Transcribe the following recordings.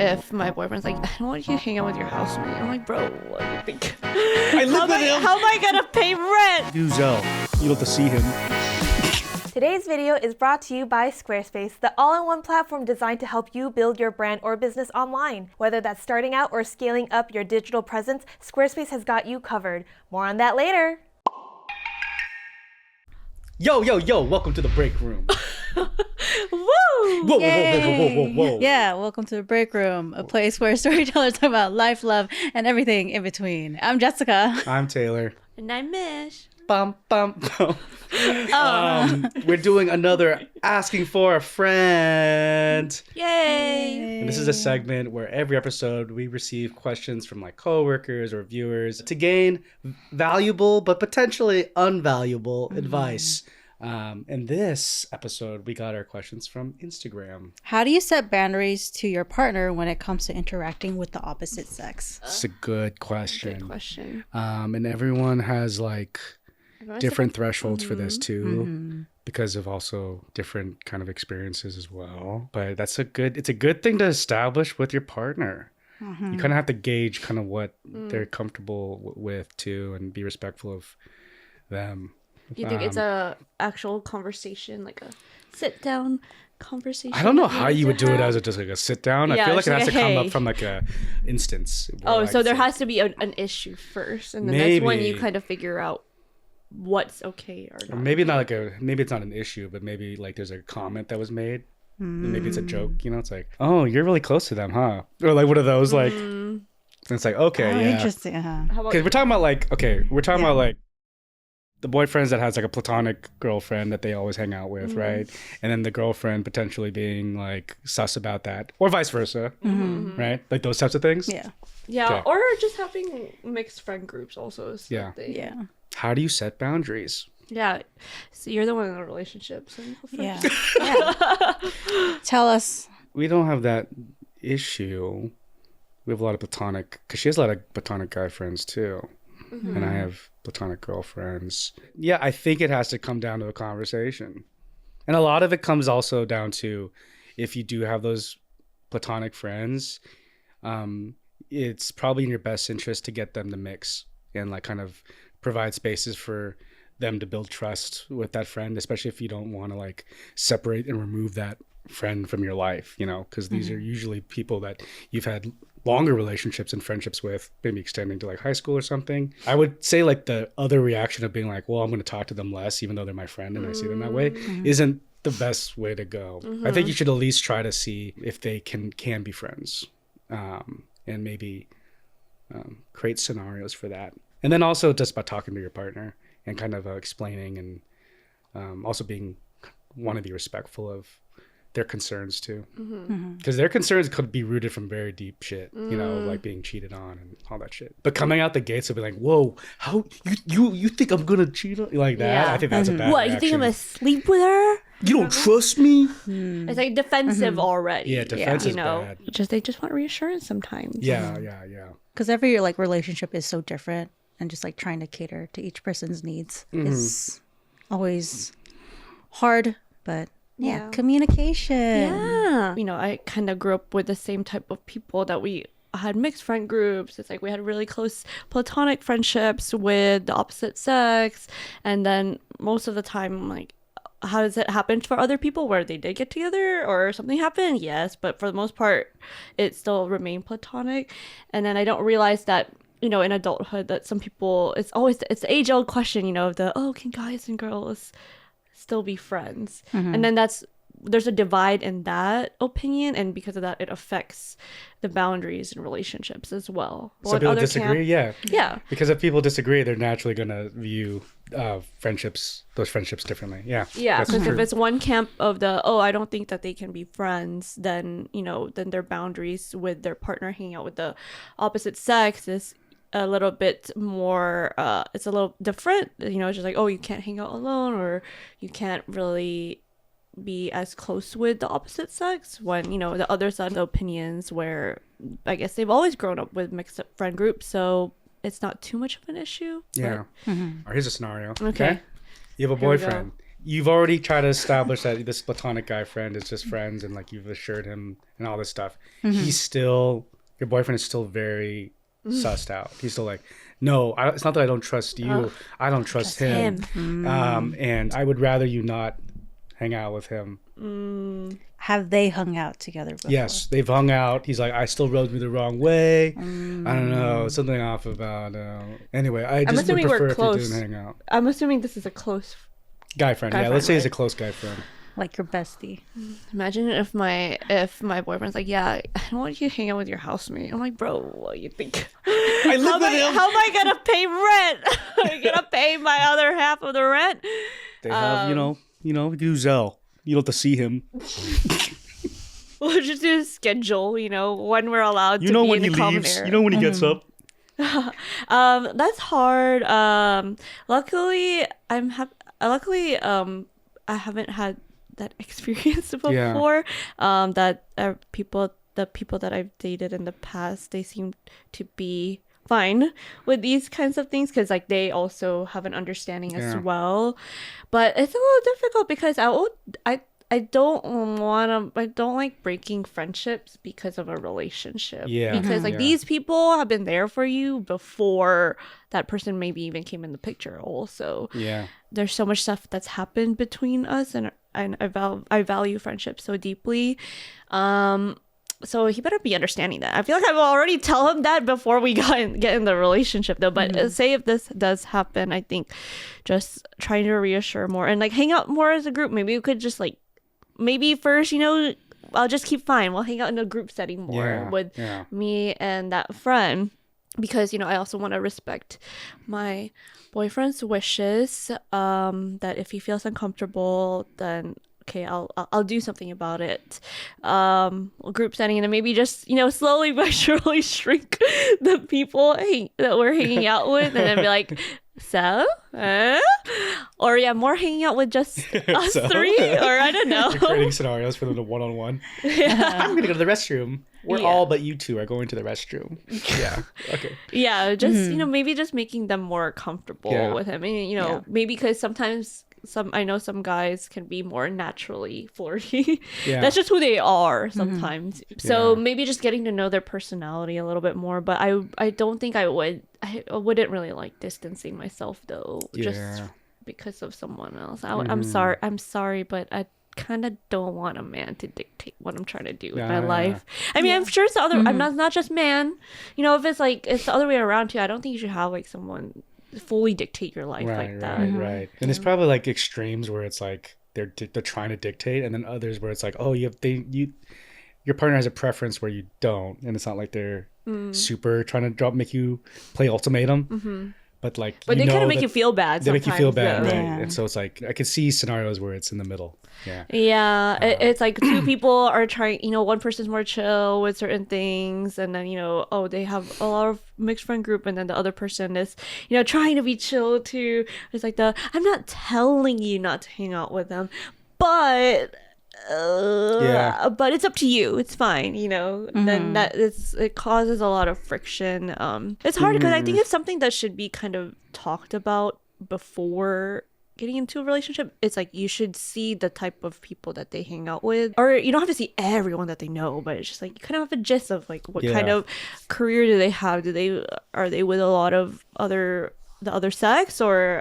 if my boyfriend's like, I don't want you to hang out with your housemate. I'm like, bro, what do you think? I live with him. How am I gonna pay rent? Use Zelle. You don't have to see him. Today's video is brought to you by Squarespace, the all-in-one platform designed to help you build your brand or business online. Whether that's starting out or scaling up your digital presence, Squarespace has got you covered. More on that later. Yo, welcome to the break room. Woo! Whoa. Yeah, welcome to the break room, a place where storytellers talk about life, love, and everything in between. I'm Jessica. I'm Taylor. And I Mish. Bum. We're doing another Asking for a Friend. Yay! And this is a segment where every episode we receive questions from like coworkers or viewers to gain valuable but potentially unvaluable advice. In this episode, we got our questions from Instagram. How do you set boundaries to your partner when it comes to interacting with the opposite sex? It's a good question. Good question. And everyone has like different thresholds for this too, because of also different kind of experiences as well. But it's a good thing to establish with your partner. You kind of have to gauge kind of what they're comfortable with too, and be respectful of them. Do you think it's a actual conversation, like a sit down conversation? I don't know how you would do it as just like a sit down. Yeah, I feel like it's it has like to a, come hey. up from like a instance. Oh, so there has to be an issue first, and then that's when you kind of figure out what's okay or not. Or maybe not maybe it's not an issue, but maybe like there's a comment that was made. And maybe it's a joke, it's like, oh, you're really close to them, huh? Or like one of those like, and it's like, okay, yeah. Interesting. Because we're talking about like, about like the boyfriends that has like a platonic girlfriend that they always hang out with, right? And then the girlfriend potentially being like sus about that, or vice versa, right? Like those types of things. Yeah, Okay. or just having mixed friend groups also. Is Yeah. yeah. How do you set boundaries? Yeah. So you're the one in a relationship, so you go first. Yeah. Tell us. We don't have that issue. We have a lot of platonic, because she has a lot of platonic guy friends too. And I have platonic girlfriends. Yeah, I think it has to come down to a conversation. And a lot of it comes also down to, if you do have those platonic friends, it's probably in your best interest to get them to mix and like kind of provide spaces for them to build trust with that friend, especially if you don't want to like separate and remove that friend from your life, because these are usually people that you've had longer relationships and friendships with, maybe extending to like high school or something. I would say like the other reaction of being like, well, I'm going to talk to them less, even though they're my friend and I see them that way, isn't the best way to go. I think you should at least try to see if they can be friends, and maybe create scenarios for that. And then also just by talking to your partner and kind of explaining and also want to be respectful of their concerns too, because their concerns could be rooted from very deep shit, like being cheated on and all that shit. But coming out the gates will be like, whoa, how you think I'm gonna cheat on like that? Yeah. I think that's a bad What, reaction. you think I'm gonna sleep with her? You don't trust me? It's like defensive already. Yeah, defense is bad. They just want reassurance sometimes. Yeah. Because every like relationship is so different, and just like trying to cater to each person's needs is always hard, but yeah, communication. Yeah. I kind of grew up with the same type of people that we had mixed friend groups. It's like we had really close platonic friendships with the opposite sex. And then most of the time, like, how does it happen for other people where they did get together or something happened? Yes. But for the most part, it still remained platonic. And then I don't realize that, in adulthood, that some people, it's the age old question, can guys and girls still be friends? And then there's a divide in that opinion, and because of that it affects the boundaries in relationships as well. Some people disagree. Yeah, because if people disagree, they're naturally gonna view those friendships differently. That's because true. if it's one camp of I don't think that they can be friends, then then their boundaries with their partner hanging out with the opposite sex is a little bit more it's a little different. It's just like, you can't hang out alone, or you can't really be as close with the opposite sex, when the other side of the opinions, where I guess they've always grown up with mixed up friend groups, so it's not too much of an issue. Or here's a scenario. Okay. You have a Here we go. boyfriend you've already tried to establish that this platonic guy friend is just friends, and like you've assured him and all this stuff. He's still, your boyfriend is still very sussed out. He's still like, no, it's not that I don't trust you. I don't trust him. And I would rather you not hang out with him. Have they hung out together before? Yes, they've hung out. He's like, I still rode me the wrong way. I don't know, something off about. Anyway, I just would prefer if you didn't hang out. I'm assuming this is a close Guy friend. Let's say he's a close guy friend. Like your bestie. Imagine if my boyfriend's like, yeah, I don't want you to hang out with your housemate. I'm like, bro, what do you think? I live with him. How am I gonna pay rent? I'm gonna pay my other half of the rent. They have, we do Zelle. You don't have to see him. We'll just do a schedule, when we're allowed to be in the common area. You know when he gets up. That's hard. Luckily, I haven't had that experience before. That the people that I've dated in the past, they seem to be fine with these kinds of things because like they also have an understanding as well. But it's a little difficult because I don't like breaking friendships because of a relationship. Yeah. Because like these people have been there for you before that person maybe even came in the picture also. Yeah. There's so much stuff that's happened between us and I value friendship so deeply. So he better be understanding that. I feel like I will already tell him that before we get in the relationship though. But say if this does happen, I think just trying to reassure more and like hang out more as a group. Maybe we could just like, maybe first, I'll just keep fine. We'll hang out in a group setting more with me and that friend. Because, I also want to respect my boyfriend's wishes, that if he feels uncomfortable, then okay, I'll do something about it. Group setting, and then maybe just slowly but surely shrink the people that we're hanging out with, and then be like, so, or more hanging out with just us three, or I don't know. You're creating scenarios for them to one-on-one. I'm gonna go to the restroom. We're all but you two are going to the restroom. Yeah. Okay. Yeah, just maybe just making them more comfortable with him, and maybe because sometimes. I know some guys can be more naturally flirty. That's just who they are sometimes. So maybe just getting to know their personality a little bit more. But I don't think I wouldn't really like distancing myself though, just because of someone else. I'm sorry, but I kind of don't want a man to dictate what I'm trying to do with my life. I mean, I'm sure it's the other. I'm not just man. If it's like it's the other way around too. I don't think you should have like someone fully dictate your life like that. Right. And it's probably like extremes where it's like they're trying to dictate, and then others where it's like, oh, your partner has a preference where you don't, and it's not like they're super trying to make you play ultimatum. But they kind of make you feel bad. They make you feel bad, right? Yeah. And so it's like I could see scenarios where it's in the middle. It's like two people are trying. One person's more chill with certain things, and then they have a lot of mixed friend group, and then the other person is trying to be chill too. It's like I'm not telling you not to hang out with them, but. But it's up to you. It's fine, Then it causes a lot of friction. It's hard because I think it's something that should be kind of talked about before getting into a relationship. It's like you should see the type of people that they hang out with, or you don't have to see everyone that they know, but it's just like you kind of have a gist of like what kind of career do they have? Are they with a lot of the other sex, or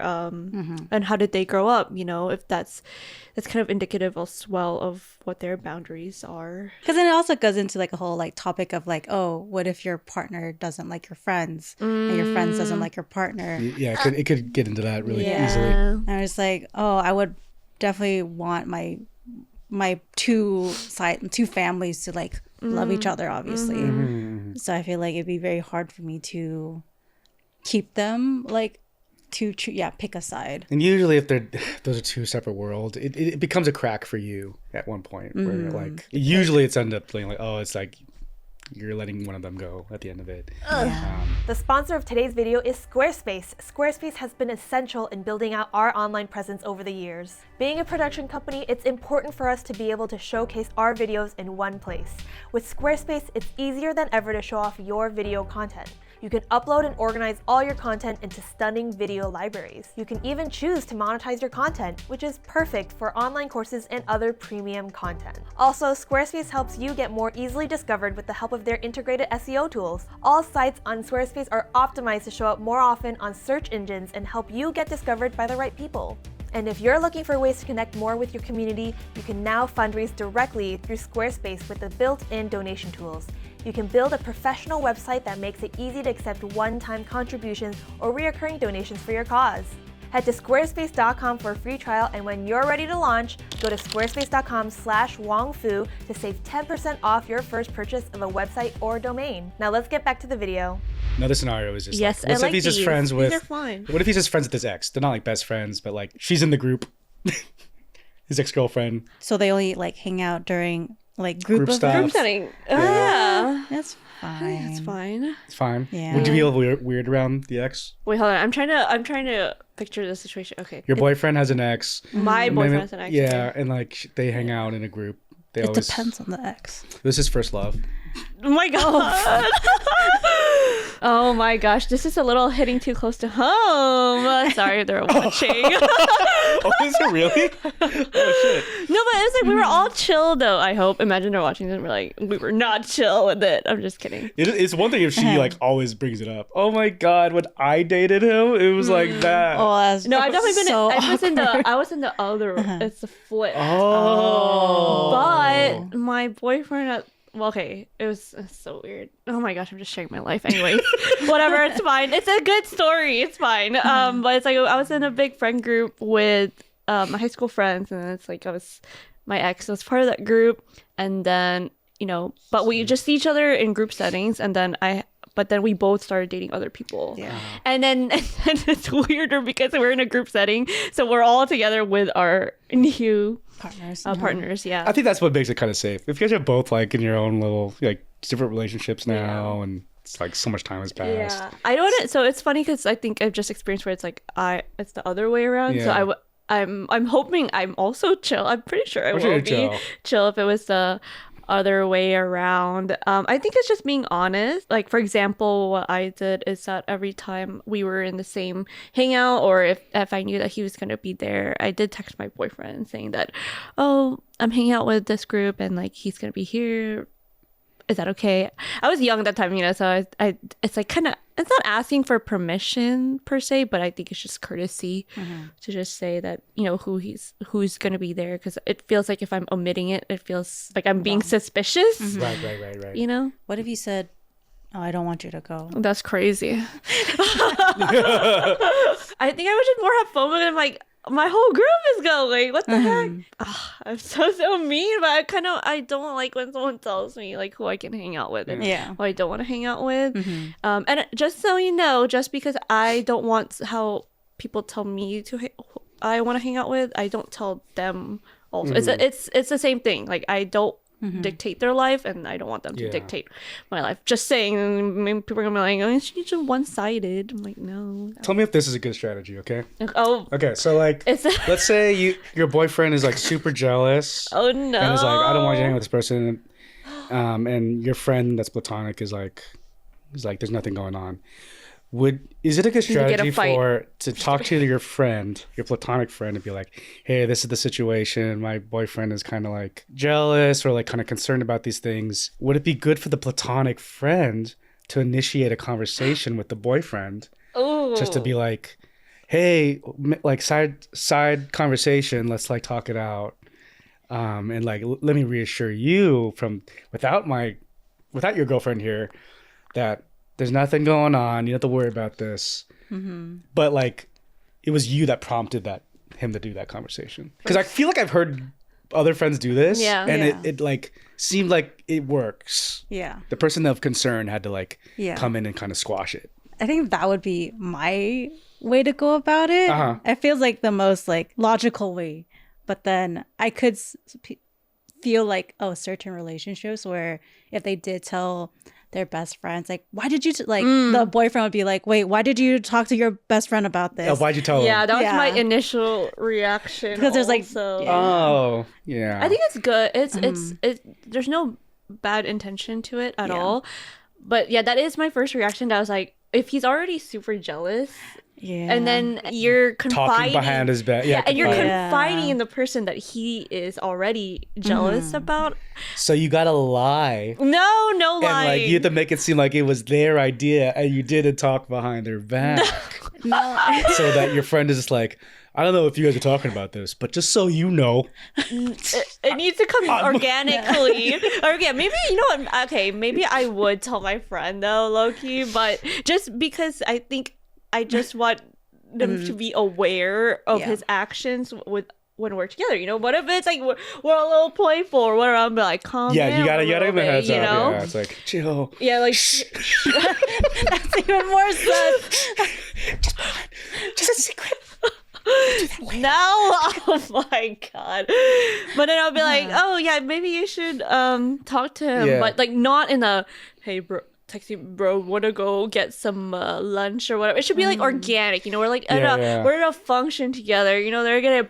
and how did they grow up? If that's kind of indicative as well of what their boundaries are. Because then it also goes into like a whole like topic of like, oh, what if your partner doesn't like your friends and your friends doesn't like your partner? Yeah, it could get into that really easily. And I was like, oh, I would definitely want my two families to like love each other, obviously. So I feel like it'd be very hard for me to keep them like to pick a side. And usually if those are two separate worlds, it becomes a crack for you at one point where like usually it's ended up feeling like, oh, it's like you're letting one of them go at the end of it. The sponsor of today's video is Squarespace. Squarespace has been essential in building out our online presence over the years. Being a production company, it's important for us to be able to showcase our videos in one place. With Squarespace, it's easier than ever to show off your video content. You can upload and organize all your content into stunning video libraries. You can even choose to monetize your content, which is perfect for online courses and other premium content. Also, Squarespace helps you get more easily discovered with the help of their integrated SEO tools. All sites on Squarespace are optimized to show up more often on search engines and help you get discovered by the right people. And if you're looking for ways to connect more with your community, you can now fundraise directly through Squarespace with the built-in donation tools. You can build a professional website that makes it easy to accept one-time contributions or recurring donations for your cause. Head to squarespace.com for a free trial, and when you're ready to launch, go to squarespace.com/wongfu to save 10% off your first purchase of a website or domain. Now let's get back to the video. Another scenario is just Yes, like, I what like if he's just these. friends with? These are fine. What if he's just friends with his ex? They're not like best friends, but like she's in the group. His ex-girlfriend. So they only like hang out during like group Group events. stuff. Group setting. Yeah. That's fine. It's fine. It's fine. Yeah. Would you feel weird around the ex? Wait, hold on. I'm trying to picture the situation. Okay. Your boyfriend has an ex. My and boyfriend maybe- has an ex. Yeah, and like they hang out in a group. They It always. depends on the ex. This is first love. Oh my god. Oh my gosh, this is a little hitting too close to home. Sorry, they're watching. Oh, is it really? Oh shit. No, but it was like we were all chill though, I hope. Imagine they're watching this and we're like, we were not chill with it. I'm just kidding. It's one thing if she like always brings it up. Oh my god, when I dated him, it was like that. Oh, that's No, I've definitely been so I was in awkward. the other it's the flip. Oh. But my boyfriend well, okay, it was so weird. Oh my gosh, I'm just sharing my life. Anyways, whatever, it's fine. It's a good story. It's fine. But it's like I was in a big friend group with my high school friends, and it's like my ex was part of that group, and then but we just see each other in group settings, and then we both started dating other people. Yeah. And then it's weirder because we're in a group setting, so we're all together with our new Partners. partners. Yeah. I think that's what makes it kind of safe. If you guys are both like in your own little like different relationships now, and it's like so much time has passed. Yeah, I don't. So it's funny because I think I've just experienced where it's like it's the other way around. Yeah. So I'm hoping I'm also chill. I'm pretty sure I I'm sure will you're be chill. chill if it was the other way around. I think it's just being honest. Like for example, what I did is that every time we were in the same hangout, or if I knew that he was gonna be there, I did text my boyfriend saying that, oh, I'm hanging out with this group and like he's gonna be here. Is that okay? I was young at that time, so I it's like kind of, it's not asking for permission per se, but I think it's just courtesy to just say that, who's going to be there. Because it feels like if I'm omitting it, it feels like I'm being suspicious, Right. What if you said, "Oh, I don't want you to go"? That's crazy. I think I would just more have fun with it. Like, my whole group is going. What the heck? I'm so mean, but I don't like when someone tells me like who I can hang out with and Yeah. who I don't want to hang out with. And just so you know, just because I don't want how people tell me I want to hang out with, I don't tell them also. It's the same thing. Like I don't dictate their life, and I don't want them to Yeah. dictate my life. Just saying, maybe people are gonna be like, "Oh, she's just one-sided." I'm like, no. Tell me if this is a good strategy, okay? Oh, Okay, so like, it's let's say your boyfriend is like super jealous. oh no. And is like, I don't want you to hang with this person. And your friend that's platonic is like, there's nothing going on. Is it a good get a strategy fight. to talk to your friend, your platonic friend, and be like, hey, this is the situation. My boyfriend is kind of like jealous or like kind of concerned about these things. Would it be good for the platonic friend to initiate a conversation with the boyfriend? Ooh. Just to be like, hey, like side conversation, let's like talk it out. And like, let me reassure you without your girlfriend here that there's nothing going on. You don't have to worry about this. But like, it was you that prompted him to do that conversation. Because I feel like I've heard other friends do this. Yeah. And Yeah. it like seemed like it works. Yeah. The person of concern had to like Yeah. come in and kind of squash it. I think that would be my way to go about it. Uh-huh. It feels like the most like logical way. But then I could feel like, certain relationships where if they did tell their best friends, like, why did you the boyfriend would be like, wait, why did you talk to your best friend about this? Oh, why'd you tell Yeah, him? that was Yeah. my initial reaction. Because there's, like, also. yeah. Oh, yeah. I think it's good. It's there's no bad intention to it at Yeah. all. But yeah, that is my first reaction. I was like, if he's already super jealous, Yeah. and then you're Talking confiding behind his back. Yeah, and you're confiding. confiding in the person that he is already jealous about. So you gotta lie. No And lying. like you have to make it seem like it was their idea and you didn't talk behind their back. No. So that your friend is just like, I don't know if you guys are talking about this, but just so you know. It needs to come organically. Or yeah, maybe you know what? Okay, maybe I would tell my friend though, low-key, but just because I think I just want them to be aware of his actions with when we're together. You know, what if it's like we're a little playful or whatever? I'm like, calm down. You gotta give him a heads you up. know? Yeah, it's like chill. Yeah, like That's even more sus. Just a secret. no, oh my god. But then I'll be like, oh yeah, maybe you should talk to him, but like not in a hey bro. Texting bro, wanna go get some lunch or whatever. It should be like organic, you know. We're like we're at a function together, you know. They're going to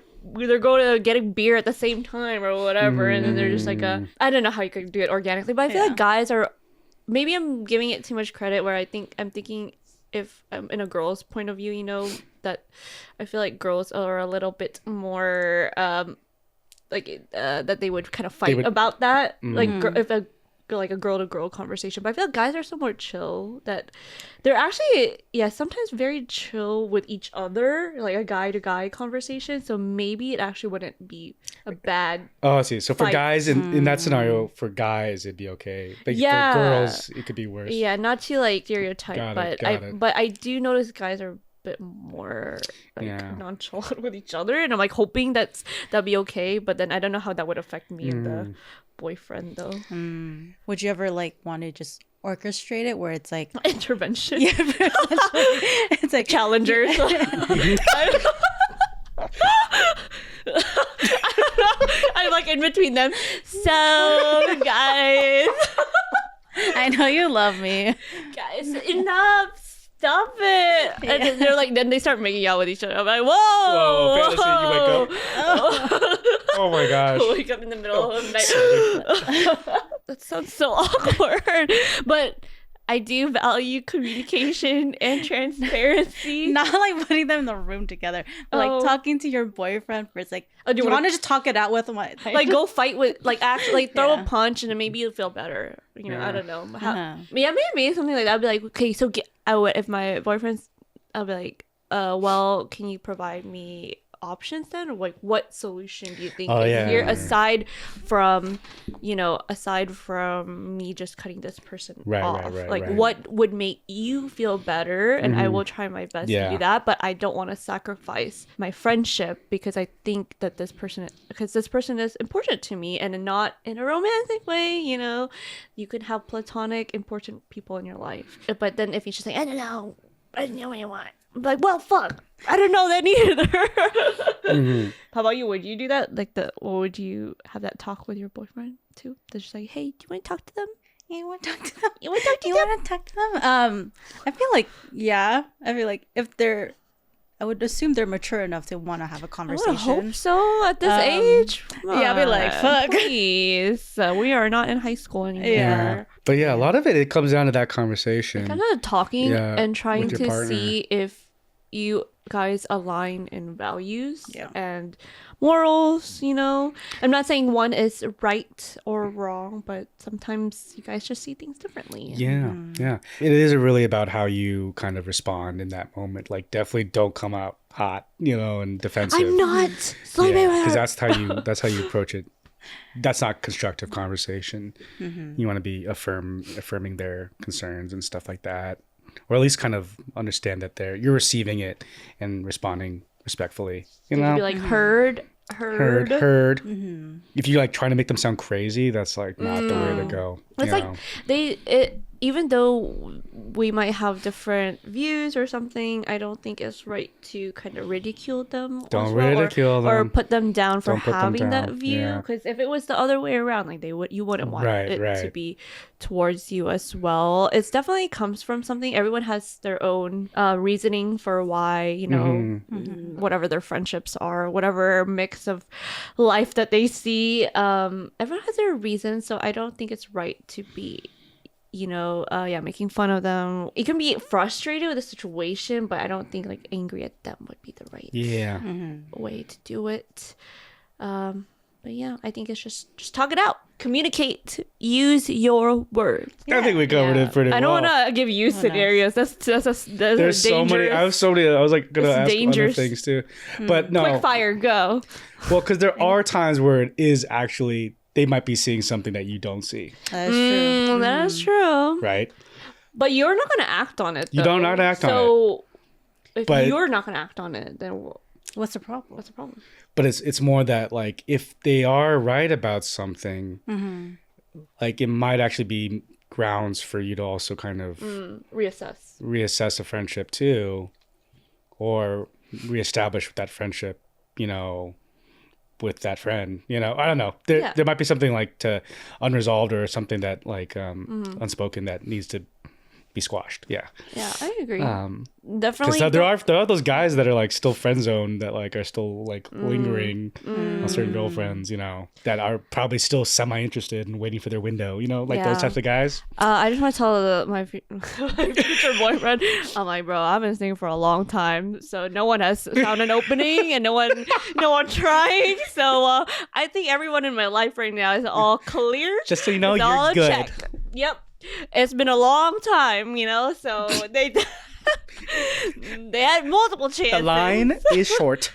getting beer at the same time or whatever, and then they're just like I don't know how you could do it organically, but I feel like guys are maybe I'm giving it too much credit. Where I'm thinking if I'm in a girl's point of view, you know, that I feel like girls are a little bit more that they would kind of fight about that, like if a girl to girl conversation. But I feel like guys are so more chill that they're actually sometimes very chill with each other, like a guy to guy conversation. So maybe it actually wouldn't be a bad Oh, I see. So for fight. guys in that scenario, for guys it'd be okay, but for girls it could be worse. Yeah, not to like stereotype, Got it. but I do notice guys are a bit more like nonchalant with each other, and I'm like hoping that'd be okay. But then I don't know how that would affect me and the boyfriend though. Would you ever like want to just orchestrate it where it's like Intervention. Yeah, it's like Challengers. I'm like in between them. So guys, I know you love me. guys, enough. Stop it. And then they're like, then they start making out with each other. I'm like, whoa. Fantasy, you wake up. Oh my gosh. I wake up in the middle of the night. That sounds so awkward. But I do value communication and transparency. Not like putting them in the room together, but like talking to your boyfriend first. Like, do you want to just talk it out with him? Like go fight with, like actually like throw a punch and then maybe you'll feel better. You know, I don't know. Maybe something like that. I'd be like, okay, so if my boyfriend's, I'll be like, well, can you provide me options then, or like what solution do you think is here aside from me just cutting this person off? What would make you feel better? And I will try my best to do that, but I don't want to sacrifice my friendship because I think that this person is important to me, and not in a romantic way. You know, you could have platonic important people in your life, but then if he's just like, I don't know what you want, I'm like, well, fuck, I don't know that either. How about you? Would you do that? Or would you have that talk with your boyfriend too? They're just like, hey, do you want to talk to them? You want to talk to them? You want to talk to them? I feel like, I feel like if they're, I would assume they're mature enough to want to have a conversation. I would hope so at this age. I'd be like, fuck. Please. We are not in high school anymore. Yeah. But a lot of it comes down to that conversation. Kind of talking and trying with your to partner. see if you guys align in values and morals, you know. I'm not saying one is right or wrong, but sometimes you guys just see things differently. Yeah. It is really about how you kind of respond in that moment. Like, definitely don't come out hot, you know, and defensive. I'm not. Because that's how you approach it. That's not constructive conversation. You want to be affirming their concerns and stuff like that, or at least kind of understand that you're receiving it and responding respectfully. You know, be like heard. If you like trying to make them sound crazy, that's like not the way to go. It's like even though we might have different views or something, I don't think it's right to kind of ridicule them. Don't ridicule them or put them down for Don't put them having that down. view. Because if it was the other way around, like you wouldn't want it to be towards you as well. It definitely comes from something. Everyone has their own reasoning for why, you know, whatever their friendships are, whatever mix of life that they see. Everyone has their reasons, so I don't think it's right to be making fun of them. You can be frustrated with the situation, but I don't think like angry at them would be the right way to do it. But yeah, I think it's just talk it out, communicate, use your words. I think we covered it pretty well. I don't want to give you scenarios. That's There's dangerous. so many. I was like gonna ask dangerous. other things too, but no. Quick fire, go. Well, because there are times where it is actually they might be seeing something that you don't see. That is true. That is true. Right. But you're not going to act on it. You don't not act on it. So if But- you're not going to act on it, then What's the problem? what's the problem? But it's more that like if they are right about something, like it might actually be grounds for you to also kind of reassess a friendship too, or reestablish that friendship, with that friend. I don't know. There might be something like to unresolved or something that like unspoken that needs to be squashed. Yeah, I agree. because Definitely. there are those guys that are like still friend zoned that like are still like lingering on certain girlfriends, that are probably still semi interested and waiting for their window, those types of guys. I just want to tell my future boyfriend, I'm like, bro, I've been single for a long time, so no one has found an opening and no one trying. So I think everyone in my life right now is all clear. Just so you know, it's all you're a good. check. Yep. It's been a long time, so they they had multiple chances. The line is short.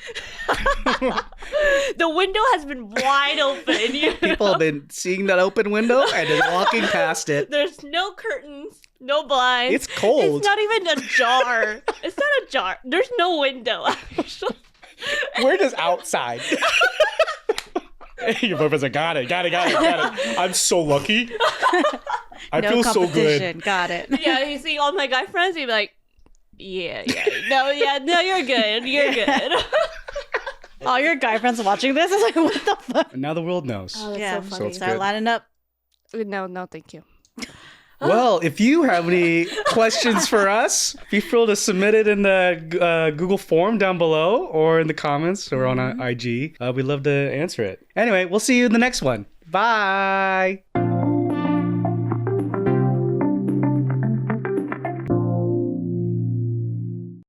The window has been wide open. People have been seeing that open window and then walking past it. There's no curtains, no blinds. It's cold. It's not even a jar. It's not a jar. There's no window, actually. We're just outside. Your boyfriend's like, got it. I'm so lucky. I No feel so competition. good. Got it. Yeah, you see all my guy friends, he'd be like, no, you're good. You're good. All your guy friends watching this is like, what the fuck? And now the world knows. That's Yeah, so funny. it's start good. lining up. No, thank you. Well, if you have any questions for us, be free to submit it in the Google form down below or in the comments or on IG. We'd love to answer it. Anyway, we'll see you in the next one. Bye.